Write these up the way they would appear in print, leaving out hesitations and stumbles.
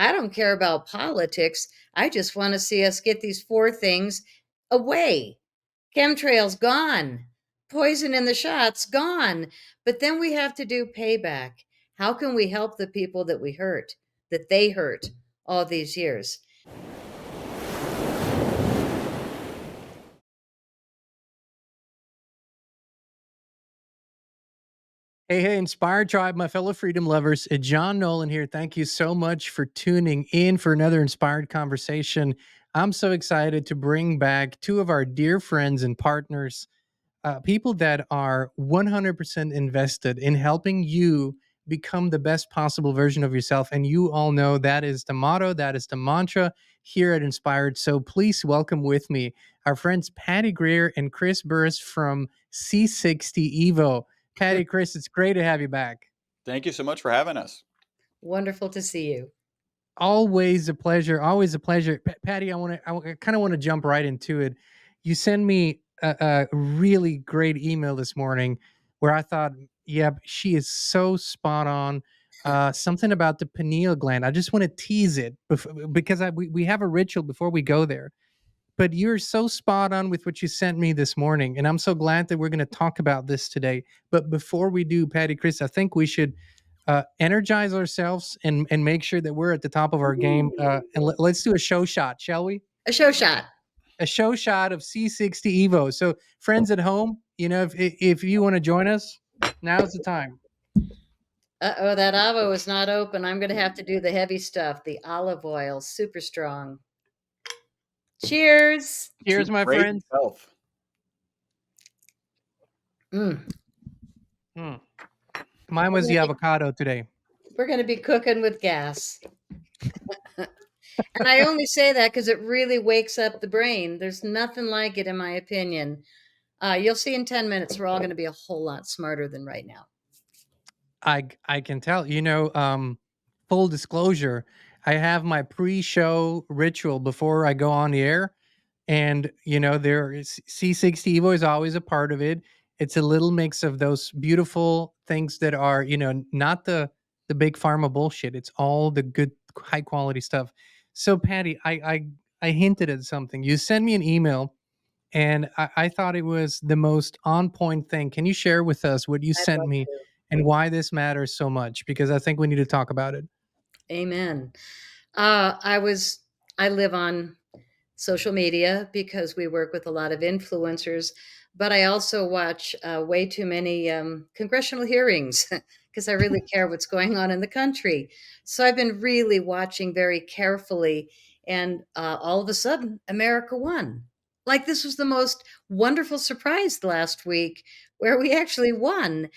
I don't care about politics. I just want to see us get these four things away. Chemtrails gone. Poison in the shots gone. But then we have to do payback. How can we help the people that we hurt, that they hurt all these years? Hey, Inspired Tribe, my fellow freedom lovers. John Nolan here. Thank you so much for tuning in for another inspired conversation. I'm so excited to bring back two of our dear friends and partners, people that are 100% invested in helping you become the best possible version of yourself. And you all know that is the motto, that is the mantra here at Inspired. So please welcome with me our friends Patty Greer and Chris Burris from C60 Evo. Patty, Chris, it's great to have you back. Thank you so much for having us. Wonderful to see you. Always a pleasure. Always a pleasure. Patty, I kind of want to jump right into it. You sent me a really great email this morning where I thought, yep, she is so spot on. Something about the pineal gland. I just want to tease it because we have a ritual before we go there. But you're so spot on with what you sent me this morning. And I'm so glad that we're going to talk about this today. But before we do, Patty, Chris, I think we should energize ourselves and make sure that we're at the top of our game. And let's do a show shot, shall we? A show shot. A show shot of C60 Evo. So, friends at home, if you want to join us, now's the time. Uh-oh, that avo is not open. I'm going to have to do the heavy stuff, the olive oil, super strong. Cheers. Cheers, my Great friends. self. Mm. Mine was the avocado today. We're going to be cooking with gas. And I only say that because it really wakes up the brain. There's nothing like it, in my opinion. You'll see in 10 minutes, we're all going to be a whole lot smarter than right now. I can tell. Full disclosure, I have my pre-show ritual before I go on the air, and there is C60 Evo is always a part of it. It's a little mix of those beautiful things that are not the big pharma bullshit. It's all the good high quality stuff. So Patty, I hinted at something. You sent me an email, and I thought it was the most on point thing. Can you share with us what you I'd sent love me to. and why this matters so much? Because I think we need to talk about it. Amen. Uh, I was, I live on social media because we work with a lot of influencers, but I also watch way too many congressional hearings because I really care what's going on in the country. So I've been really watching very carefully, and all of a sudden, America won. Like this was the most wonderful surprise last week where we actually won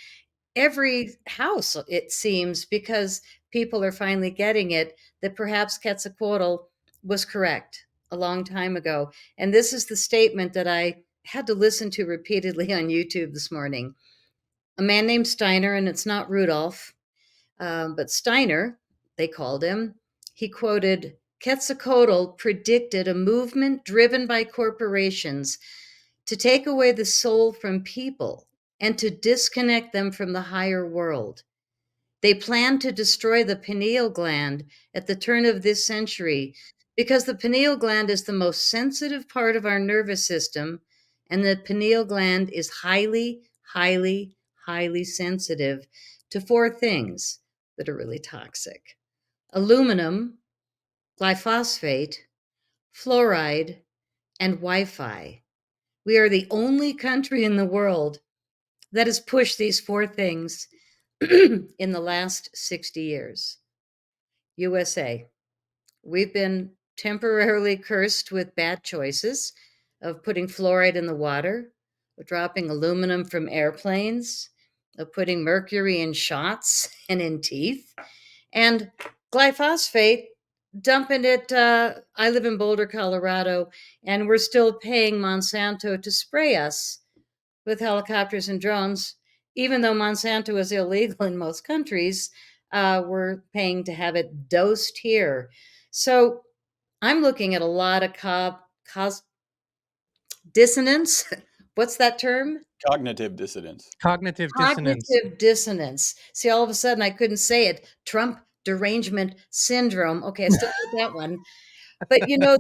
every house, it seems, because people are finally getting it that perhaps Quetzalcoatl was correct a long time ago. And this is the statement that I had to listen to repeatedly on YouTube this morning. A man named Steiner, and it's not Rudolph, but Steiner, they called him, he quoted Quetzalcoatl predicted a movement driven by corporations to take away the soul from people and to disconnect them from the higher world. They planned to destroy the pineal gland at the turn of this century because the pineal gland is the most sensitive part of our nervous system, and the pineal gland is highly, highly, highly sensitive to four things that are really toxic: aluminum, glyphosate, fluoride, and Wi Fi. We are the only country in the world that has pushed these four things in the last 60 years. USA. We've been temporarily cursed with bad choices of putting fluoride in the water, of dropping aluminum from airplanes, of putting mercury in shots and in teeth, and glyphosate, dumping it. I live in Boulder, Colorado, and we're still paying Monsanto to spray us with helicopters and drones. Even though Monsanto is illegal in most countries, we're paying to have it dosed here. So I'm looking at a lot of dissonance. What's that term? Cognitive dissonance. Cognitive dissonance. Cognitive dissonance. See, all of a sudden I couldn't say it. Trump derangement syndrome. Okay, I still got that one. But you know,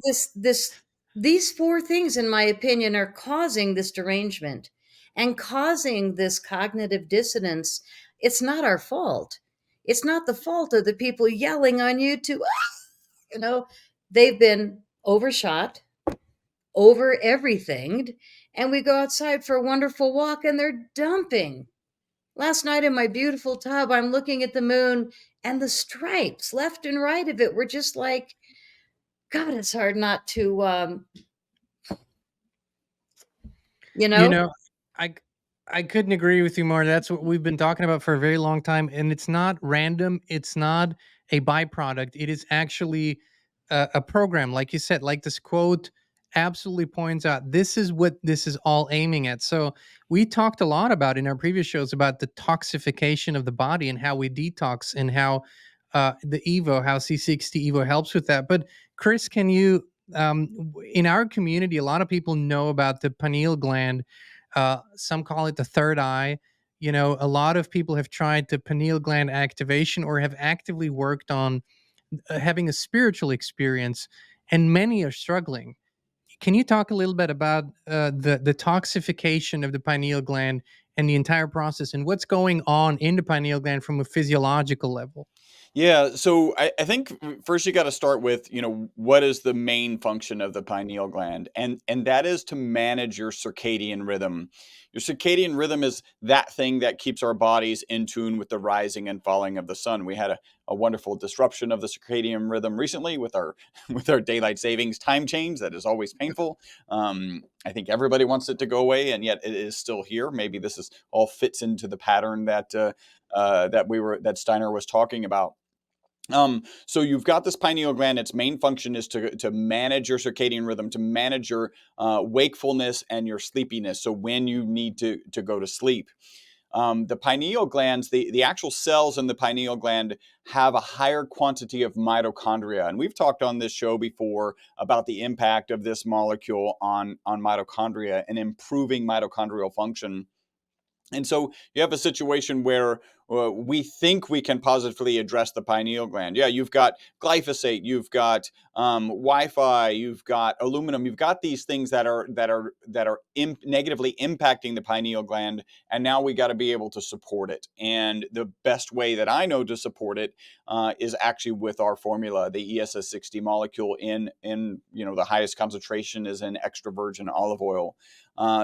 these four things, in my opinion, are causing this derangement and causing this cognitive dissonance. It's not our fault. It's not the fault of the people yelling on YouTube. You know, they've been overshot, over everything, and we go outside for a wonderful walk and they're dumping. Last night in my beautiful tub, I'm looking at the moon, and the stripes left and right of it were just like, God, it's hard not to, you You know? know, I I couldn't agree with you more. That's what we've been talking about for a very long time, and it's not random. It's not a byproduct. It is actually a program, like you said. Like this quote absolutely points out, this is what this is all aiming at. So we talked a lot about in our previous shows about the toxification of the body and how we detox and how the Evo, how C60 Evo helps with that. But Chris, can you in our community, a lot of people know about the pineal gland. Some call it the third eye. You know, a lot of people have tried the pineal gland activation or have actively worked on having a spiritual experience, and many are struggling. Can you talk a little bit about the toxification of the pineal gland and the entire process and what's going on in the pineal gland from a physiological level? Yeah, so I think first you got to start with, what is the main function of the pineal gland? And that is to manage your circadian rhythm. Your circadian rhythm is that thing that keeps our bodies in tune with the rising and falling of the sun. We had a wonderful disruption of the circadian rhythm recently with our with our daylight savings time change. That is always painful. I think everybody wants it to go away, and yet it is still here. Maybe this is all fits into the pattern that Steiner was talking about. So you've got this pineal gland. Its main function is to manage your circadian rhythm, to manage your wakefulness and your sleepiness. So when you need to go to sleep, the pineal glands, the actual cells in the pineal gland have a higher quantity of mitochondria, and we've talked on this show before about the impact of this molecule on mitochondria and improving mitochondrial function. And so you have a situation where we think we can positively address the pineal gland. Yeah, you've got glyphosate, you've got Wi-Fi, you've got aluminum, you've got these things that are negatively impacting the pineal gland, and now we got to be able to support it. And the best way that I know to support it is actually with our formula, the ESS60 molecule in the highest concentration is in extra virgin olive oil.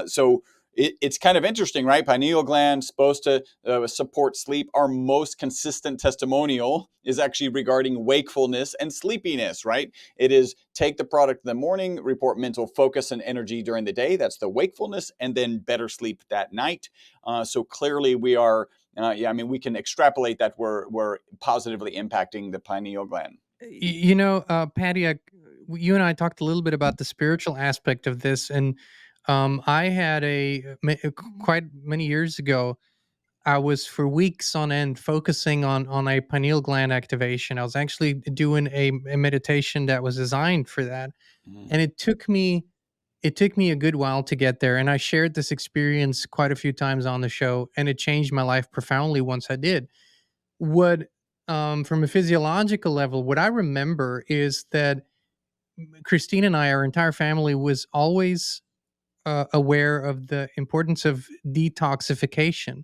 So it's kind of interesting, right? Pineal gland supposed to support sleep. Our most consistent testimonial is actually regarding wakefulness and sleepiness, right? It is take the product in the morning, report mental focus and energy during the day. That's the wakefulness, and then better sleep that night. So clearly, we are. We can extrapolate that we're positively impacting the pineal gland. Patty, you and I talked a little bit about the spiritual aspect of this, and I had quite many years ago. I was for weeks on end focusing on a pineal gland activation. I was actually doing a meditation that was designed for that, Mhm. and it took me a good while to get there. And I shared this experience quite a few times on the show, and it changed my life profoundly once I did. What From a physiological level, what I remember is that Christine and I, our entire family, was always aware of the importance of detoxification.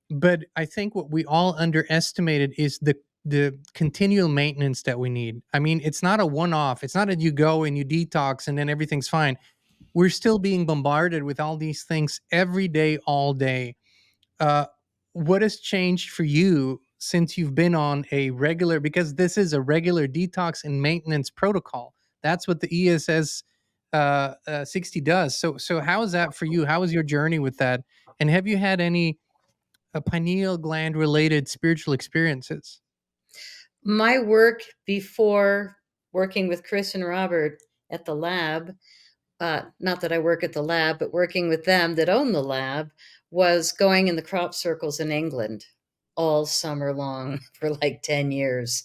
But I think what we all underestimated is the continual maintenance that we need. I mean, it's not a one off. It's not that you go and you detox and then everything's fine. We're still being bombarded with all these things every day, all day. uh, what has changed for you since you've been on a regular, because this is a regular detox and maintenance protocol? That's what the ESS 60 does. So how is that for you? How was your journey with that? And have you had any pineal gland related spiritual experiences? My work before working with Chris and Robert at the lab, not that I work at the lab, but working with them that own the lab, was going in the crop circles in England all summer long for like 10 years.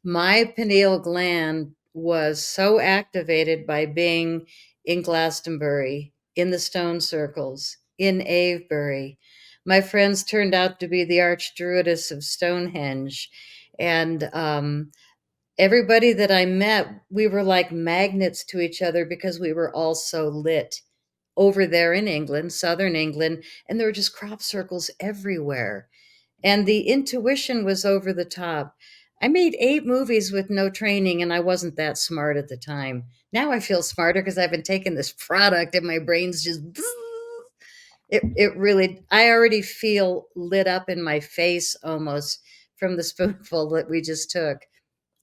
My pineal gland was so activated by being in Glastonbury, in the stone circles, in Avebury. My friends turned out to be the arch druidess of Stonehenge. And everybody that I met, we were like magnets to each other because we were all so lit over there in England, southern England, and there were just crop circles everywhere. And the intuition was over the top. I made 8 movies with no training, and I wasn't that smart at the time. Now I feel smarter because I've been taking this product, and my brain's just. It really, I already feel lit up in my face almost from the spoonful that we just took.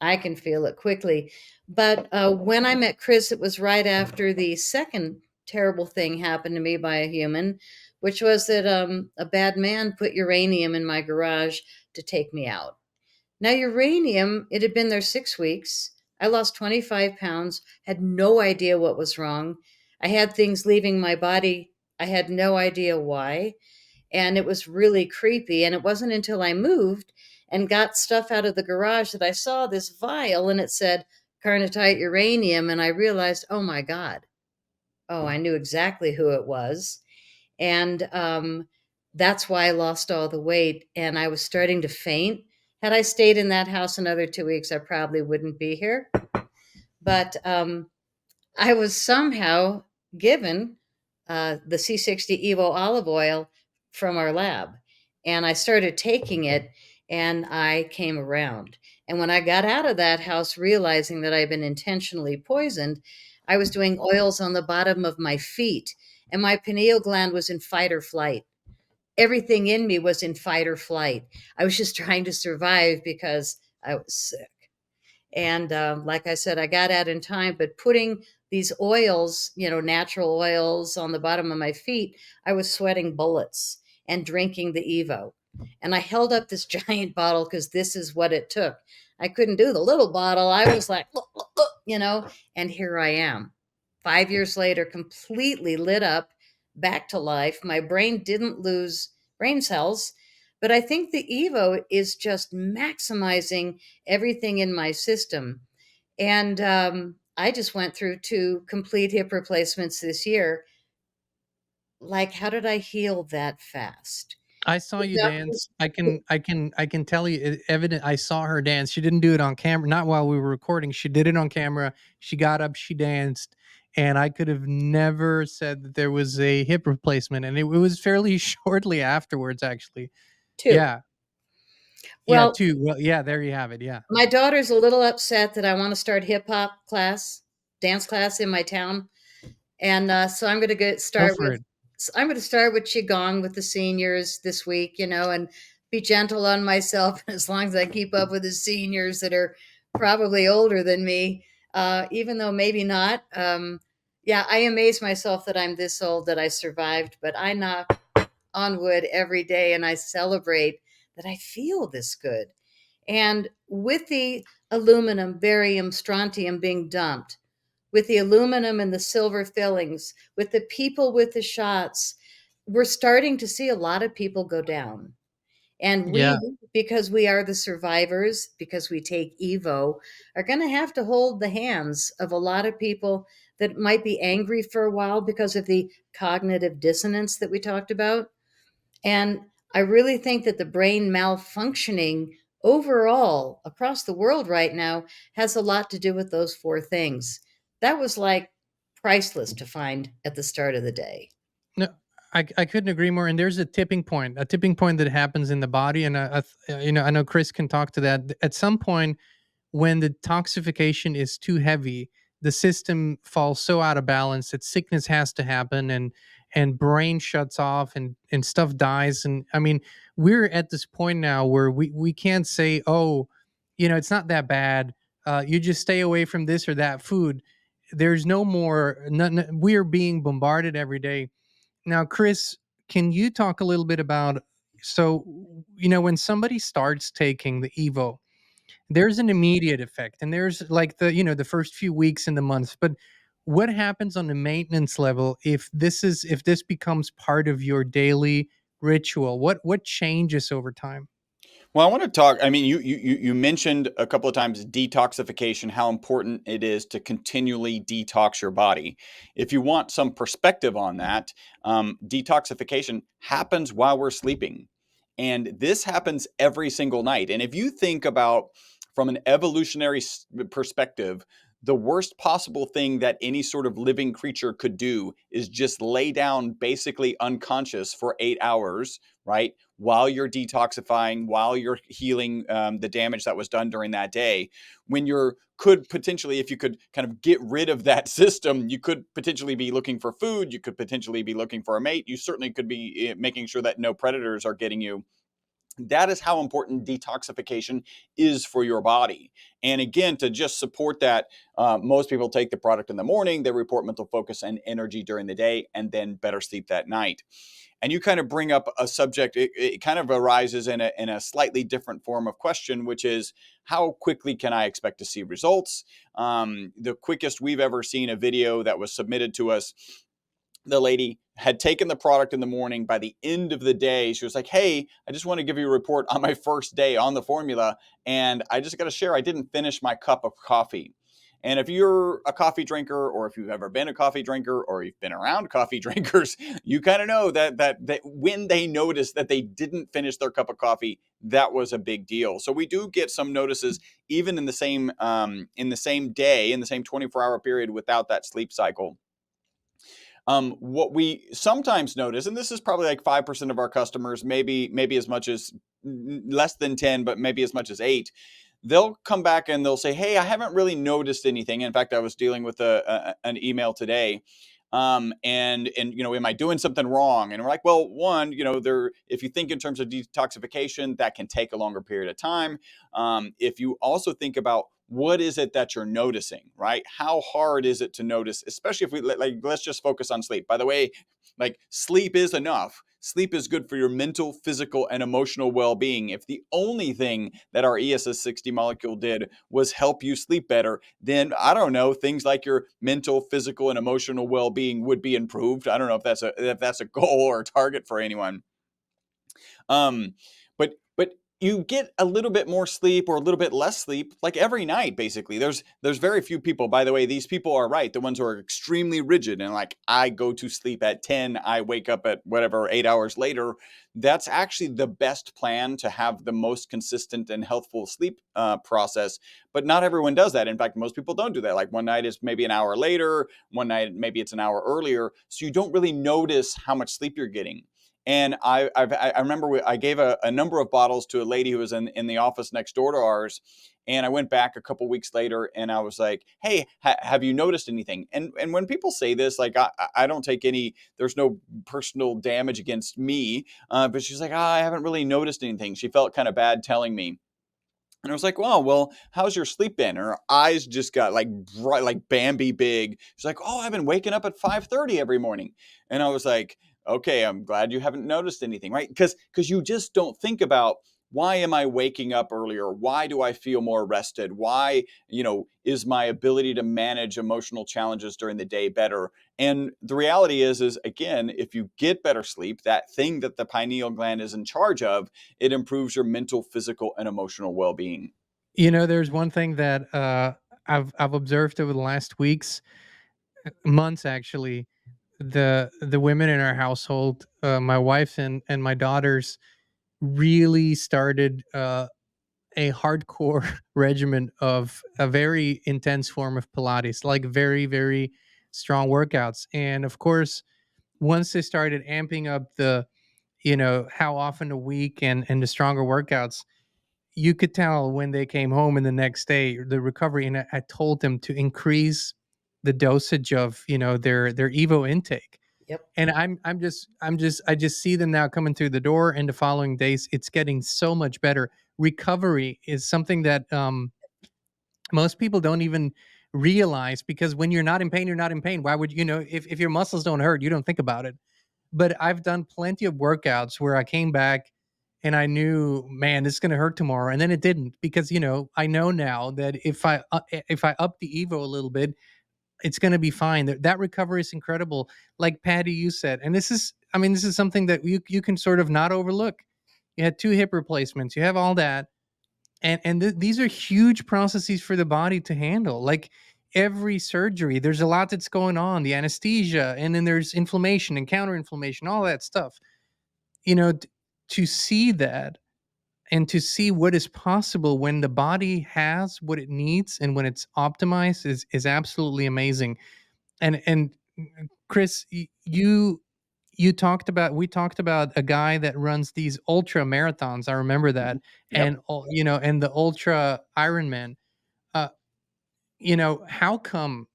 I can feel it quickly. But when I met Chris, it was right after the second terrible thing happened to me by a human, which was that a bad man put uranium in my garage to take me out. Now, uranium, it had been there 6 weeks. I lost 25 pounds, had no idea what was wrong. I had things leaving my body. I had no idea why. And it was really creepy. And it wasn't until I moved and got stuff out of the garage that I saw this vial and it said carnotite uranium. And I realized, oh my God. Oh, I knew exactly who it was. And that's why I lost all the weight. And I was starting to faint. Had I stayed in that house another 2 weeks, I probably wouldn't be here. But I was somehow given the C60 Evo Olive Oil from our lab. And I started taking it and I came around. And when I got out of that house, realizing that I'd been intentionally poisoned, I was doing oils on the bottom of my feet. And my pineal gland was in fight or flight. Everything in me was in fight or flight. I was just trying to survive because I was sick. And like I said, I got out in time, but putting these oils, natural oils on the bottom of my feet, I was sweating bullets and drinking the Evo. And I held up this giant bottle because this is what it took. I couldn't do the little bottle. I was like, and here I am. 5 years later, completely lit up, back to life. My brain didn't lose brain cells, but I think the Evo is just maximizing everything in my system. And I just went through 2 complete hip replacements this year. Like, how did I heal that fast? I saw The you dance. doctors- I can tell you evident. I saw her dance. She didn't do it on camera, not while we were recording. She did it on camera. She got up, she danced, and I could have never said that there was a hip replacement, and it was fairly shortly afterwards, actually. Two. Yeah, yeah, Well, too. Well, yeah, there you have it. Yeah, my daughter's a little upset that I want to start hip hop class, dance class in my town. And so I'm going to get go start for with it. I'm going to start with qigong with the seniors this week, and be gentle on myself. As long as I keep up with the seniors that are probably older than me, even though maybe not. Yeah, I amaze myself that I'm this old that I survived, but I knock on wood every day and I celebrate that I feel this good. And with the aluminum, barium, strontium being dumped, with the aluminum and the silver fillings, with the people with the shots, we're starting to see a lot of people go down. And Yeah. we, because we are the survivors, because we take Evo, are going to have to hold the hands of a lot of people that might be angry for a while because of the cognitive dissonance that we talked about. And I really think that the brain malfunctioning overall across the world right now has a lot to do with those 4 things. That was like priceless to find at the start of the day. No, I couldn't agree more. And there's a tipping point that happens in the body, and I know Chris can talk to that. At some point, when the toxification is too heavy, the system falls so out of balance that sickness has to happen, and brain shuts off, and stuff dies. And I mean, we're at this point now where we can't say, oh, it's not that bad. You just stay away from this or that food. There's no more. We are being bombarded every day. Now, Chris, can you talk a little bit about, so when somebody starts taking the Evo, there's an immediate effect, and there's like the first few weeks and the months, but what happens on the maintenance level if this becomes part of your daily ritual? What changes over time? Well, I want to talk. I mean, you mentioned a couple of times detoxification, how important it is to continually detox your body. If you want some perspective on that, detoxification happens while we're sleeping. And this happens every single night. And if you think about from an evolutionary perspective, the worst possible thing that any sort of living creature could do is just lay down basically unconscious for 8 hours, right? While you're detoxifying, while you're healing the damage that was done during that day. When you're could potentially, if you could kind of get rid of that system, you could potentially be looking for food. You could potentially be looking for a mate. You certainly could be making sure that no predators are getting you. That is how important detoxification is for your body. And again, to just support that, most people take the product in the morning, they report mental focus and energy during the day, and then better sleep that night. And you kind of bring up a subject, it kind of arises in a slightly different form of question, which is how quickly can I expect to see results? The quickest we've ever seen a video that was submitted to us, the lady had taken the product in the morning. By the end of the day, she was like, hey, I just want to give you a report on my first day on the formula. And I just got to share, I didn't finish my cup of coffee. And if you're a coffee drinker, or if you've ever been a coffee drinker, or you've been around coffee drinkers, you kind of know that when they notice that they didn't finish their cup of coffee, that was a big deal. So we do get some notices even in the same day, in the same 24-hour period without that sleep cycle. What we sometimes notice, and this is probably like 5% of our customers, maybe as much as less than 10, but maybe as much as 8, they'll come back and they'll say, hey, I haven't really noticed anything. In fact, I was dealing with an email today. And am I doing something wrong? And we're like, well, one, if you think in terms of detoxification, that can take a longer period of time. If you also think about what is it that you're noticing, right? How hard is it to notice, especially if we let's just focus on sleep. By the way, like sleep is enough. Sleep is good for your mental, physical, and emotional well-being. If the only thing that our ESS60 molecule did was help you sleep better, then I don't know, things like your mental, physical, and emotional well-being would be improved. I don't know if that's a goal or a target for anyone. But you get a little bit more sleep or a little bit less sleep like every night. Basically, there's very few people, by the way, these people are right, the ones who are extremely rigid and like, I go to sleep at 10, I wake up at whatever 8 hours later. That's actually the best plan to have the most consistent and healthful sleep process. But not everyone does that. In fact, most people don't do that. Like one night is maybe an hour later, one night maybe it's an hour earlier, so you don't really notice how much sleep you're getting. And I remember I gave a number of bottles to a lady who was in the office next door to ours. And I went back a couple weeks later and I was like, hey, have you noticed anything? And when people say this, like, I don't take any, there's no personal damage against me. But she's like, I haven't really noticed anything. She felt kind of bad telling me. And I was like, well, how's your sleep been? Her eyes just got like bright, like Bambi big. She's like, oh, I've been waking up at 5:30 every morning. And I was like, okay, I'm glad you haven't noticed anything, right? Because you just don't think about, why am I waking up earlier? Why do I feel more rested? Why, is my ability to manage emotional challenges during the day better? And the reality is again, if you get better sleep, that thing that the pineal gland is in charge of, it improves your mental, physical, and emotional well-being. There's one thing that I've observed over the last weeks, months actually. The women in our household, my wife and my daughters, really started a hardcore regimen of a very intense form of Pilates, like very, very strong workouts. And of course, once they started amping up the, how often a week and the stronger workouts, you could tell when they came home in the next day, the recovery. And I told them to increase the dosage of, their Evo intake. Yep. And I just see them now coming through the door, and the following days it's getting so much better. Recovery is something that most people don't even realize, because when you're not in pain, you're not in pain. Why would if your muscles don't hurt, you don't think about it. But I've done plenty of workouts where I came back and I knew, man, this is going to hurt tomorrow, and then it didn't, because I know now that if I up the Evo a little bit, it's going to be fine. That recovery is incredible. Like Patty, you said, and this is something that you can sort of not overlook. You had 2 hip replacements. You have all that, and these are huge processes for the body to handle. Like every surgery, there's a lot that's going on. The anesthesia, and then there's inflammation and counter inflammation, all that stuff. You know, to see that and to see what is possible when the body has what it needs and when it's optimized is absolutely amazing. And Chris, you talked about we talked about a guy that runs these ultra marathons. I remember that, Yep. and the ultra Ironman. Uh, how come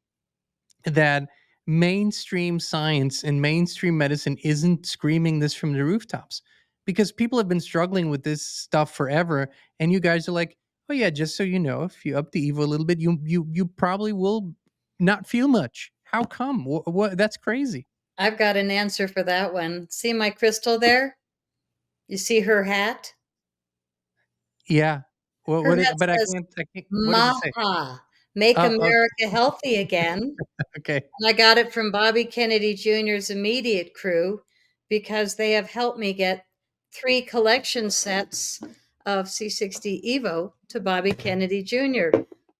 that mainstream science and mainstream medicine isn't screaming this from the rooftops? Because people have been struggling with this stuff forever, and you guys are like, "Oh yeah, just so you know, if you up the Evo a little bit, you probably will not feel much." How come? What? That's crazy. I've got an answer for that one. See my crystal there? You see her hat? Yeah. Her hat But I says can't. I can't. What does it say? Maha, make Oh, America healthy again. okay. I got it from Bobby Kennedy Jr.'s immediate crew because they have helped me get 3 collection sets of C60 Evo to Bobby Kennedy Jr.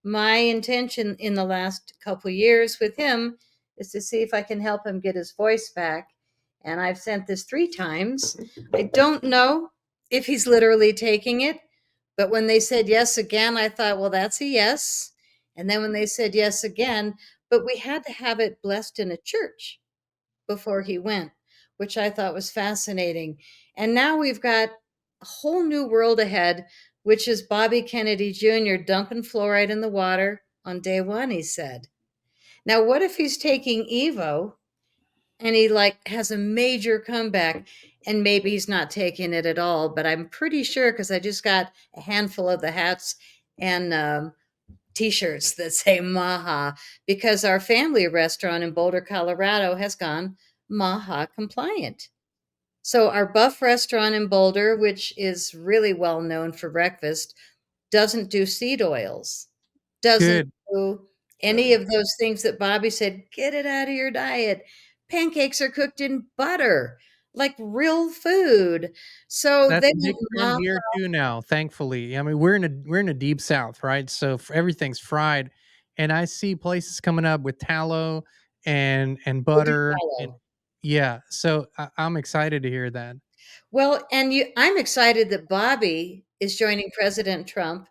My intention in the last couple years with him is to see if I can help him get his voice back. And I've sent this 3 times. I don't know if he's literally taking it, but when they said yes again, I thought, well, that's a yes. And then when they said yes again, but we had to have it blessed in a church before he went, which I thought was fascinating. And now we've got a whole new world ahead, which is Bobby Kennedy Jr. dumping fluoride in the water on day 1, he said. Now, what if he's taking Evo and he like has a major comeback and maybe he's not taking it at all, but I'm pretty sure because I just got a handful of the hats and T-shirts that say Maha because our family restaurant in Boulder, Colorado has gone Maha compliant. So our Buff restaurant in Boulder, which is really well known for breakfast, doesn't do seed oils, doesn't Good. do any of those things that Bobby said, get it out of your diet. Pancakes are cooked in butter, like real food. So That's they a big went trend Maha. here too now, thankfully. I mean, we're in a deep south, right? So everything's fried, and I see places coming up with tallow and They do butter and follow. yeah. So I'm excited to hear that. Well, and I'm excited that Bobby is joining President Trump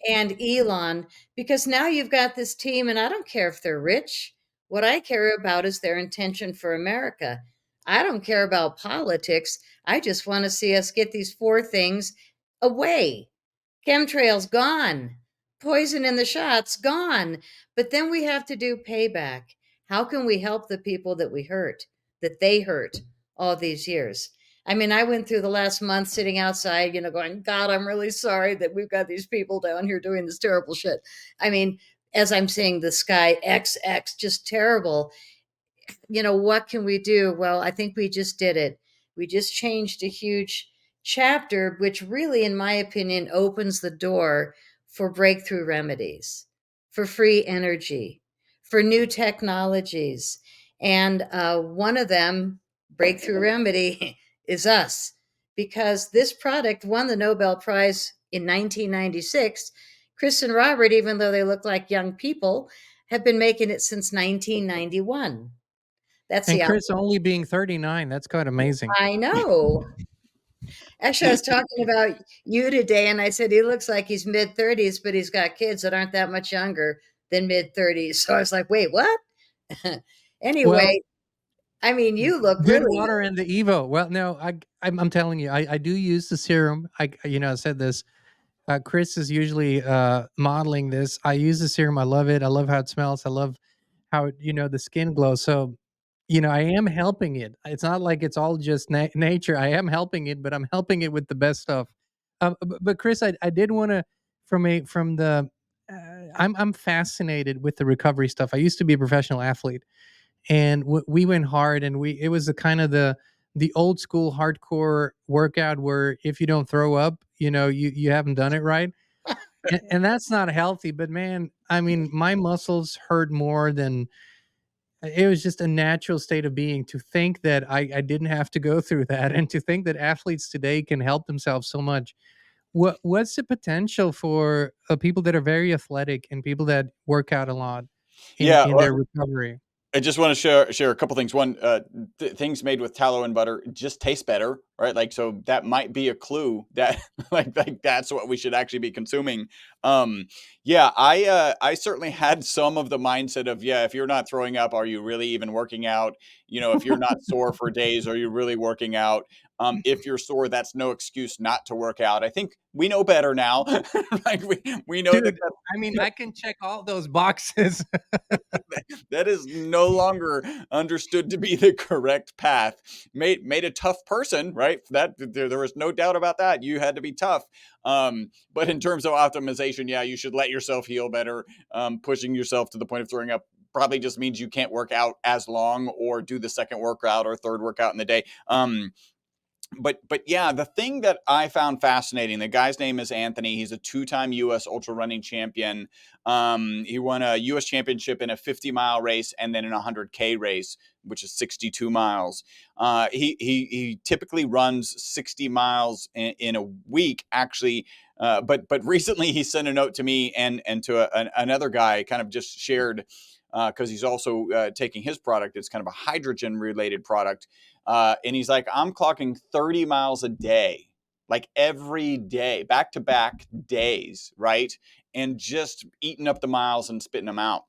and Elon because now you've got this team, and I don't care if they're rich. What I care about is their intention for America. I don't care about politics. I just want to see us get these 4 things away. Chemtrails gone. Poison in the shots gone. But then we have to do payback. How can we help the people that we hurt, that they hurt all these years? I mean, I went through the last month sitting outside, going, God, I'm really sorry that we've got these people down here doing this terrible shit. I mean, as I'm seeing the sky XX, just terrible. What can we do? Well, I think we just did it. We just changed a huge chapter, which really, in my opinion, opens the door for breakthrough remedies, for free energy, for new technologies. And one of them, breakthrough remedy, is us, because this product won the Nobel Prize in 1996. Chris and Robert, even though they look like young people, have been making it since 1991. That's And the Chris only being 39, that's quite amazing. I know. Actually, I was talking about you today, and I said he looks like he's mid-30s, but he's got kids that aren't that much younger than mid-30s. So I was like, "Wait, what?" Well, Anyway, I mean, you look good really water and the Evo. Well, no, I'm telling you, I do use the serum. I said this. Chris is usually modeling this. I use the serum. I love it. I love how it smells. I love how the skin glows. So, I am helping it. It's not like it's all just nature. I am helping it, but I'm helping it with the best stuff. But Chris, I did want to from the. I'm fascinated with the recovery stuff. I used to be a professional athlete, and we went hard, and it was the kind of the old school hardcore workout where if you don't throw up, you haven't done it right, and that's not healthy. But man, I mean, my muscles hurt more than it was just a natural state of being to think that I didn't have to go through that, and to think that athletes today can help themselves so much. What's the potential for people that are very athletic and people that work out a lot in Yeah. their recovery? I just want to share a couple things. One, things made with tallow and butter just taste better. right? Like, so that might be a clue that like that's what we should actually be consuming. Yeah, I certainly had some of the mindset of, yeah, if you're not throwing up, are you really even working out? You know, if you're not sore for days, are you really working out? If you're sore, that's no excuse not to work out. I think we know better now. Right? We know that Dude, I mean, I can check all those boxes. that is no longer understood to be the correct path. Made a tough person, right? That there was no doubt about that. You had to be tough. But in terms of optimization, yeah, you should let yourself heal better. Pushing yourself to the point of throwing up probably just means you can't work out as long or do the second workout or third workout in the day. But yeah, the thing that I found fascinating, the guy's name is Anthony. He's a two-time U.S. ultra running champion. He won a U.S. championship in a 50-mile race and then in a 100K race, which is 62 miles. He typically runs 60 miles in a week, actually. But recently he sent a note to me and to another guy, kind of just shared, because he's also taking his product. It's kind of a hydrogen related product. And he's like, I'm clocking 30 miles a day, like every day, back to back days, right? And just eating up the miles and spitting them out.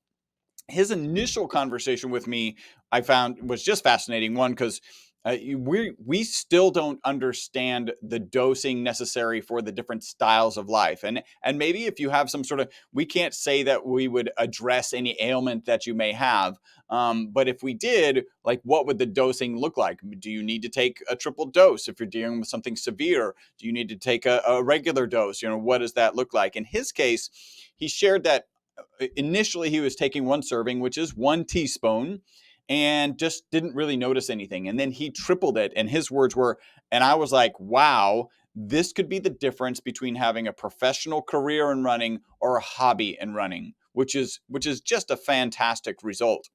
His initial conversation with me, I found, was just fascinating. One, because we still don't understand the dosing necessary for the different styles of life, and maybe if you have some sort of, we can't say that we would address any ailment that you may have, but if we did, like, what would the dosing look like? Do you need to take a triple dose if you're dealing with something severe? Do you need to take a regular dose? You know, what does that look like? In his case, he shared that initially he was taking one serving, which is 1 teaspoon, and just didn't really notice anything. And then he tripled it. And his words were, and I was like, wow, this could be the difference between having a professional career in running or a hobby in running, which is just a fantastic result.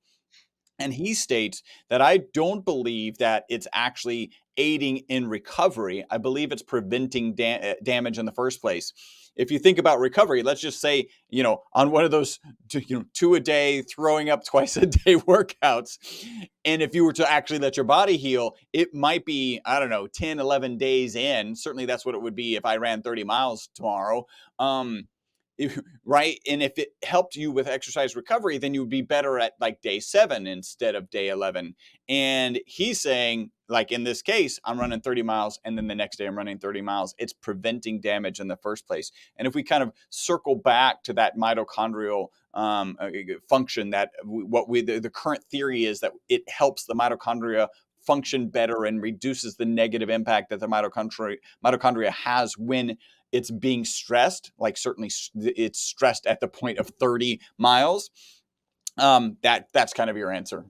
And he states that, I don't believe that it's actually aiding in recovery. I believe it's preventing damage in the first place. If you think about recovery, let's just say, on one of those, two a day, throwing up twice a day workouts. And if you were to actually let your body heal, it might be, I don't know, 10, 11 days in. Certainly that's what it would be if I ran 30 miles tomorrow. Right? And if it helped you with exercise recovery, then you would be better at like day 7 instead of day 11. And he's saying, like, in this case, I'm running 30 miles and then the next day I'm running 30 miles. It's preventing damage in the first place. And if we kind of circle back to that mitochondrial function, that the current theory is that it helps the mitochondria function better and reduces the negative impact that the mitochondria has when it's being stressed. Like, certainly it's stressed at the point of 30 miles. That's kind of your answer.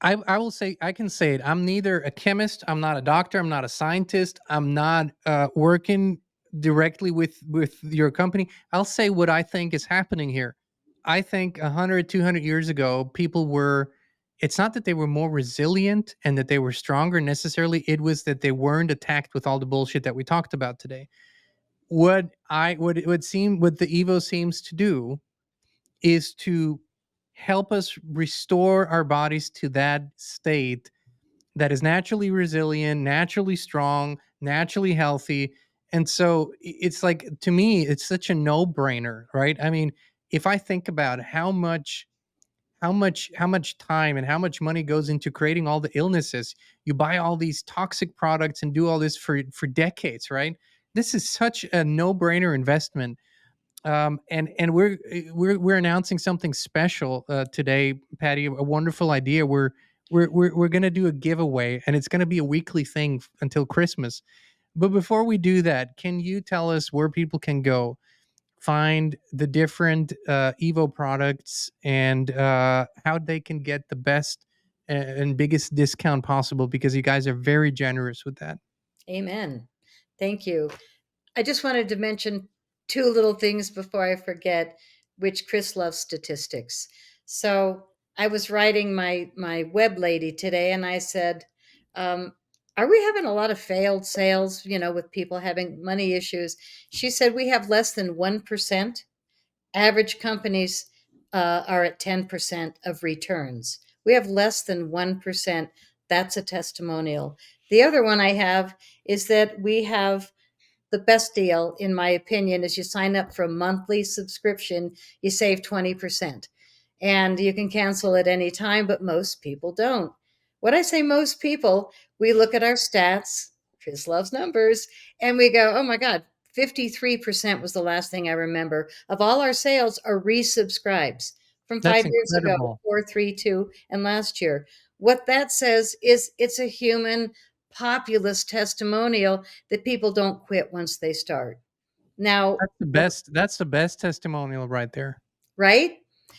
I will say, I can say it. I'm neither a chemist. I'm not a doctor. I'm not a scientist. I'm not working directly with your company. I'll say what I think is happening here. I think 100, 200 years ago, people were. It's not that they were more resilient and that they were stronger necessarily. It was that they weren't attacked with all the bullshit that we talked about today. What it would seem, what the Evo seems to do is to help us restore our bodies to that state that is naturally resilient, naturally strong, naturally healthy. And so it's like, to me, it's such a no-brainer, right? I mean, if I think about how much time and how much money goes into creating all the illnesses, you buy all these toxic products and do all this for decades, right? This is such a no-brainer investment. And we're announcing something special today, Patty. A wonderful idea. We're gonna do a giveaway, and it's gonna be a weekly thing until Christmas. But before we do that, can you tell us where people can go find the different Evo products and how they can get the best and biggest discount possible? Because you guys are very generous with that. Amen. Thank you. I just wanted to mention two little things before I forget, which Chris loves statistics. So I was writing my web lady today, and I said, "Are we having a lot of failed sales? With people having money issues?" She said, "We have less than 1%. Average companies are at 10% of returns. We have less than 1%. That's a testimonial." The other one I have is that we have the best deal, in my opinion, is you sign up for a monthly subscription, you save 20%. And you can cancel at any time, but most people don't. When I say most people, we look at our stats, Chris loves numbers, and we go, oh my God, 53% was the last thing I remember of all our sales are resubscribes from That's 5 years ago, incredible. 432, and last year. What that says is it's a human populist testimonial that people don't quit once they start. Now, That's the best. That's the best testimonial right there. right?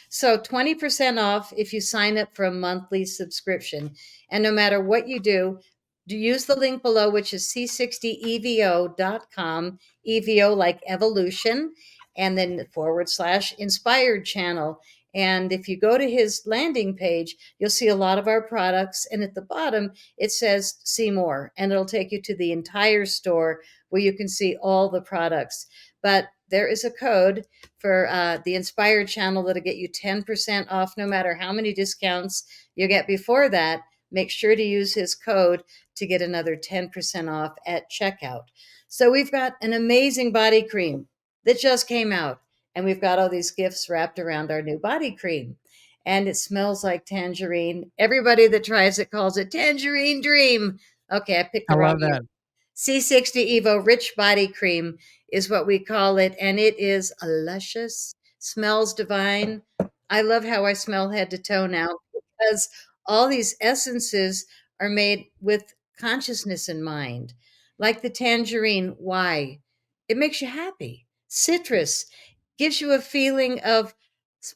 So 20% off if you sign up for a monthly subscription. And no matter what you do use the link below, which is C60EVO.com, EVO like evolution, and then / inspired channel. And if you go to his landing page, you'll see a lot of our products. And at the bottom, it says see more, and it'll take you to the entire store where you can see all the products. But there is a code for the Inspired channel that'll get you 10% off no matter how many discounts you get before that. Make sure to use his code to get another 10% off at checkout. So we've got an amazing body cream that just came out, and we've got all these gifts wrapped around our new body cream. And it smells like tangerine. Everybody that tries it calls it Tangerine Dream. Okay, I picked I the wrong love year. that. C60 Evo Rich Body Cream is what we call it, and it is a luscious, smells divine. I love how I smell head to toe now because all these essences are made with consciousness in mind. Like the tangerine, why? It makes you happy. Citrus gives you a feeling of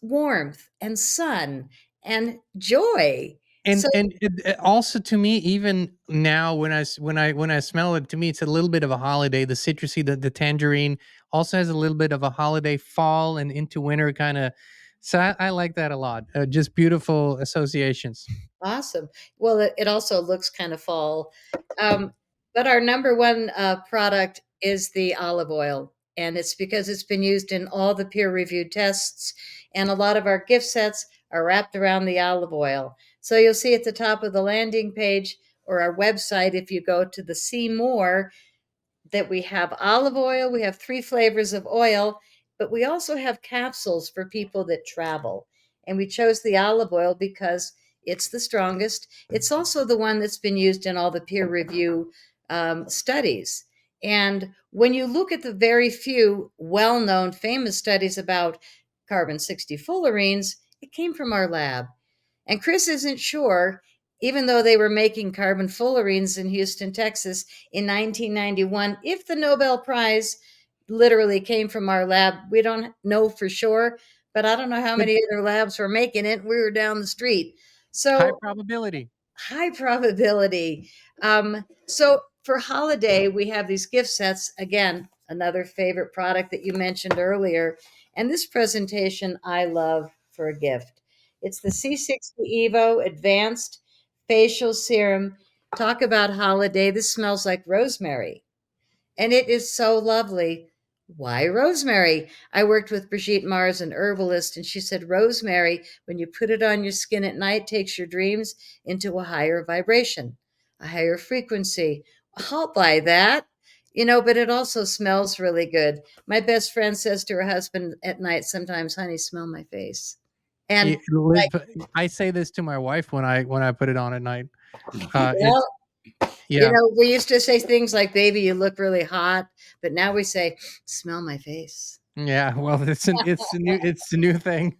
warmth and sun and joy. So And also to me, even now when I smell it, to me it's a little bit of a holiday. The citrusy, the tangerine also has a little bit of a holiday fall and into winter kind of. So I like that a lot. Just beautiful associations. awesome. Well, it also looks kind of fall. Um, but our number one product is the olive oil. And it's because it's been used in all the peer reviewed tests. And a lot of our gift sets are wrapped around the olive oil. So you'll see at the top of the landing page or our website, if you go to the See More, that we have olive oil, we have 3 flavors of oil, but we also have capsules for people that travel. And we chose the olive oil because it's the strongest. It's also the one that's been used in all the peer review studies. And when you look at the very few well known, famous studies about carbon 60 fullerenes, it came from our lab. And Chris isn't sure, even though they were making carbon fullerenes in Houston, Texas in 1991, if the Nobel Prize literally came from our lab. We don't know for sure, but I don't know how But many other labs were making it. We were down the street. high So probability. high probability. So for holiday, we have these gift sets. Again, another favorite product that you mentioned earlier. And this presentation I love for a gift. It's the C60 Evo Advanced Facial Serum. Talk about holiday. This smells like rosemary and it is so lovely. Why rosemary? I worked with Brigitte Mars, an herbalist, and she said rosemary, when you put it on your skin at night, takes your dreams into a higher vibration, a higher frequency. I'll buy that. But it also smells really good. My best friend says to her husband at night, sometimes, honey, smell my face. And like, I say this to my wife when I put it on at night. well, It's yeah. we used to say things like, baby, you look really hot, but now we say, smell my face. Yeah, well, it's a new thing.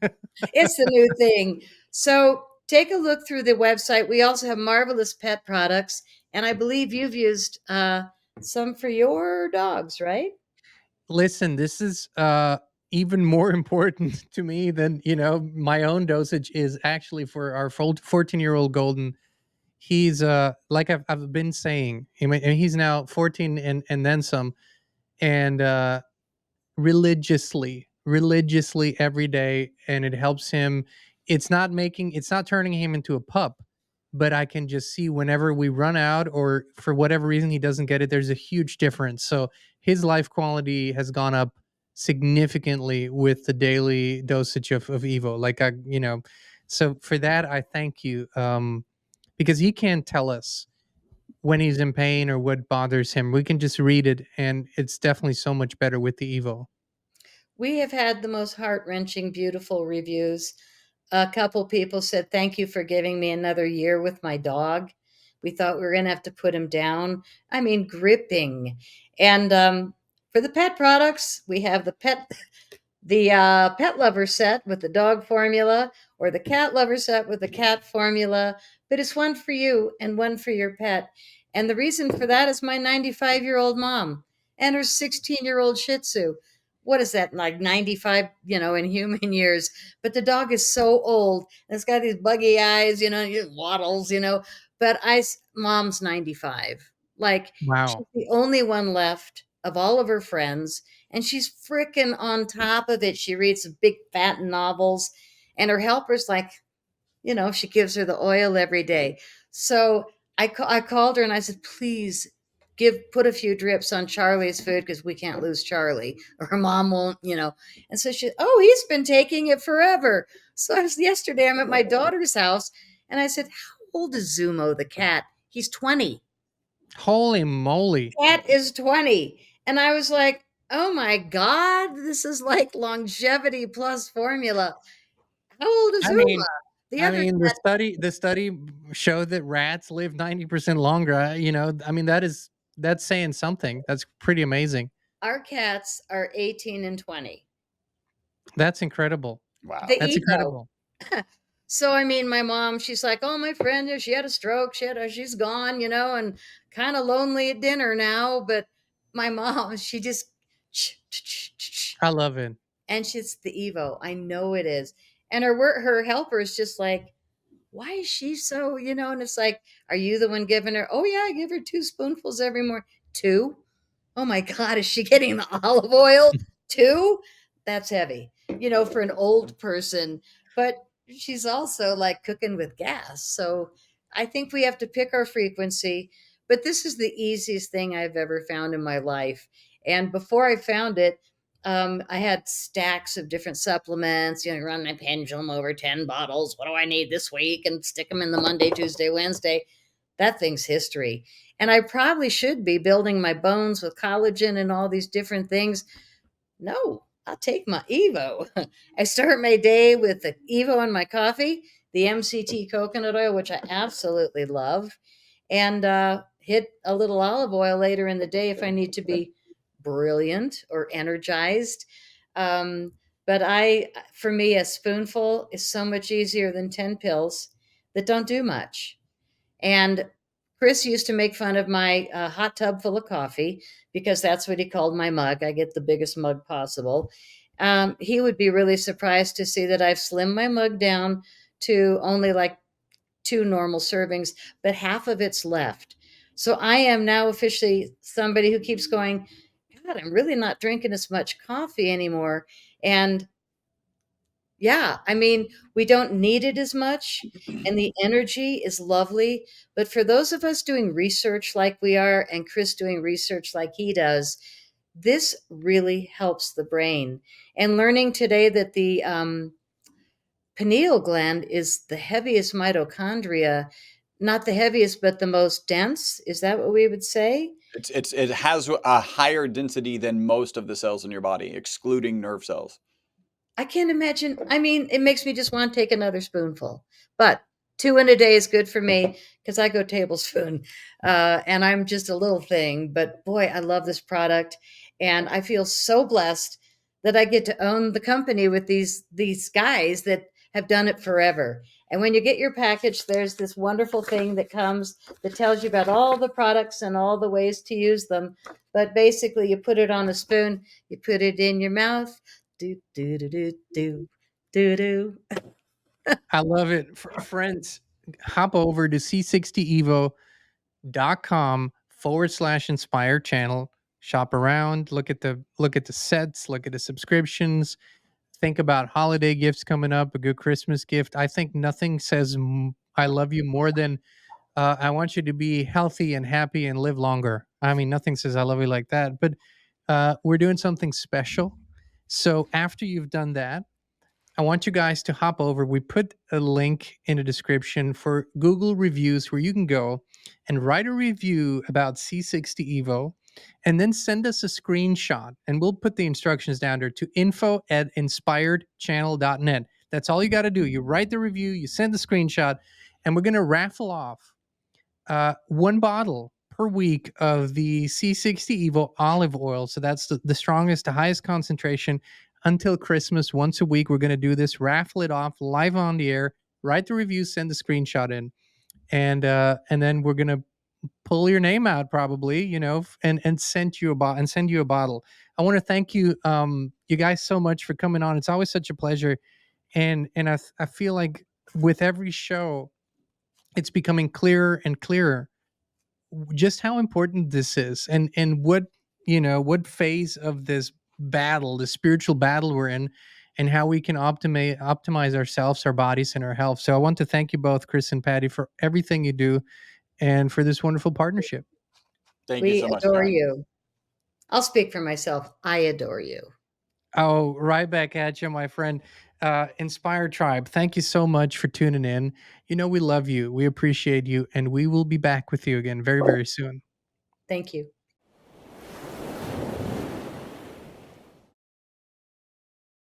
It's the new thing. So take a look through the website. We also have marvelous pet products, and I believe you've used some for your dogs, right? Listen, this is even more important to me than my own dosage is actually for our 14-year-old golden. He's like I've been saying, he's now 14 and then some, and religiously every day, and it helps him. It's not turning him into a pup, but I can just see whenever we run out or for whatever reason he doesn't get it, there's a huge difference. So his life quality has gone up significantly with the daily dosage of Evo. Like so for that I thank you, because he can't tell us when he's in pain or what bothers him. We can just read it, and it's definitely so much better with the Evo. We have had the most heart-wrenching, beautiful reviews. A couple people said, "Thank you for giving me another year with my dog. We thought we were going to have to put him down." I mean, gripping. And for the pet products, we have the pet lover set with the dog formula, or the cat lover set with the cat formula, but it's one for you and one for your pet. And the reason for that is my 95-year-old mom and her 16-year-old Shih Tzu. What is that, like 95, in human years? But the dog is so old. And it's got these buggy eyes, it waddles, But mom's 95. Like, Wow. she's the only one left of all of her friends, and she's freaking on top of it. She reads big fat novels, and her helper's like, she gives her the oil every day. So I called her and I said, please put a few drips on Charlie's food because we can't lose Charlie, or her mom won't. And so oh, he's been taking it forever. So yesterday I'm at my daughter's house and I said, how old is Zumo the cat? He's 20. Holy moly. Cat is 20. And I was like, oh my God, this is like longevity plus formula. How old is I Uma? mean, The other cat, the study showed that rats live 90% longer. I mean, that's saying something. That's pretty amazing. our cats are 18 and 20. That's incredible. The Wow. That's Evo. incredible. So I mean, my mom, she's like, oh, my friend, she had a stroke. She's gone, and kind of lonely at dinner now. But my mom, she just, I love it. and she's the Evo. I know it is. And her helper is just like, why is she so, and it's like, are you the one giving her? Oh yeah, I give her 2 spoonfuls every morning. Two? Oh my God, is she getting the olive oil too? That's heavy, for an old person. But she's also like cooking with gas. So I think we have to pick our frequency. But this is the easiest thing I've ever found in my life. And before I found it, I had stacks of different supplements, run my pendulum over 10 bottles. What do I need this week? And stick them in the Monday, Tuesday, Wednesday. That thing's history. And I probably should be building my bones with collagen and all these different things. No, I'll take my Evo. I start my day with the Evo in my coffee, the MCT coconut oil, which I absolutely love, and hit a little olive oil later in the day if I need to be brilliant or energized. Um, but for me, a spoonful is so much easier than 10 pills that don't do much. And Chris used to make fun of my hot tub full of coffee because that's what he called my mug. I get the biggest mug possible. He would be really surprised to see that I've slimmed my mug down to only like 2 normal servings, but half of it's left. So I am now officially somebody who keeps going, God, I'm really not drinking as much coffee anymore. And yeah, I mean, we don't need it as much, and the energy is lovely. But for those of us doing research like we are, and Chris doing research like he does, this really helps the brain. And learning today that the pineal gland is the heaviest mitochondria, not the heaviest, but the most dense. Is that what we would say? It has a higher density than most of the cells in your body, excluding nerve cells. I can't imagine. I mean, it makes me just want to take another spoonful. But 2 in a day is good for me because I go tablespoon, and I'm just a little thing. But boy, I love this product, and I feel so blessed that I get to own the company with these guys that have done it forever. And when you get your package, there's this wonderful thing that comes that tells you about all the products and all the ways to use them. But basically, you put it on a spoon, you put it in your mouth, do do do do do do do. I love it. Friends, hop over to c60evo.com/inspire channel. Shop around, look at the sets, look at the subscriptions. Think about holiday gifts coming up, a good Christmas gift. I think nothing says I love you more than I want you to be healthy and happy and live longer. I mean, nothing says I love you like that. But we're doing something special. So after you've done that, I want you guys to hop over. We put a link in the description for Google reviews where you can go and write a review about C60 Evo and then send us a screenshot. And we'll put the instructions down there to info@inspiredchannel.net. That's all you got to do. You write the review, you send the screenshot, and we're going to raffle off one bottle per week of the C60 Evo Olive Oil. So that's the strongest, the highest concentration until Christmas. Once a week, we're going to do this, raffle it off live on the air, write the review, send the screenshot in. And then we're going to pull your name out probably, and send you a bottle. I want to thank you, you guys so much for coming on. It's always such a pleasure. And I feel like with every show, it's becoming clearer and clearer just how important this is, and what phase of this battle, the spiritual battle we're in, and how we can optimize ourselves, our bodies, and our health. So I want to thank you both, Chris and Patty, for everything you do and for this wonderful partnership. Thank you We so much, adore John. you. I'll speak for myself. I adore you. Oh, right back at you, my friend. Inspired Tribe, thank you so much for tuning in. We love you, we appreciate you, and we will be back with you again very, very soon. Thank you.